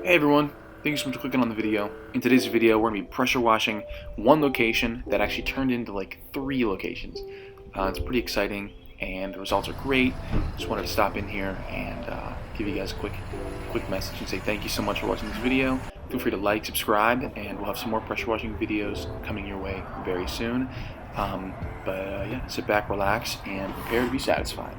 Hey everyone, thank you so much for clicking on the video. In today's video, we're going to be pressure washing one location that actually turned into like 3 locations. It's pretty exciting and the results are great. Just wanted to stop in here and give you guys a quick message and say thank you so much for watching this video. Feel free to like, subscribe, and we'll have some more pressure washing videos coming your way very soon. Yeah, sit back, relax, and prepare to be satisfied.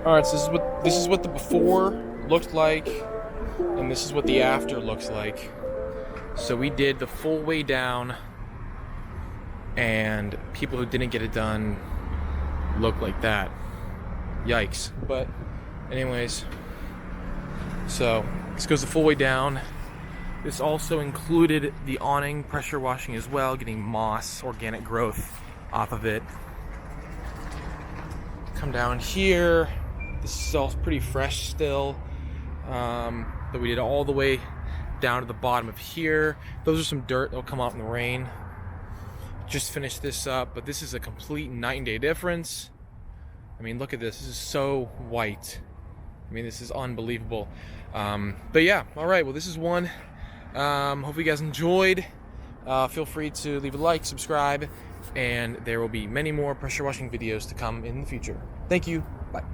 Alright, so this is what the before looked like, and this is what the after looks like. So we did the full way down, and people who didn't get it done look like that. Yikes. But anyways, so this goes the full way down. This also included the awning pressure washing as well, getting moss, organic growth off of it. Come down here. This is all pretty fresh still, but we did all the way down to the bottom of here. Those are some dirt that'll come out in the rain. Just finished this up, but this is a complete night and day difference. I mean, look at this. This is so white. I mean, this is unbelievable. But yeah, all right. Well, this is one. Hope you guys enjoyed. Feel free to leave a like, subscribe, and there will be many more pressure washing videos to come in the future. Thank you. Bye.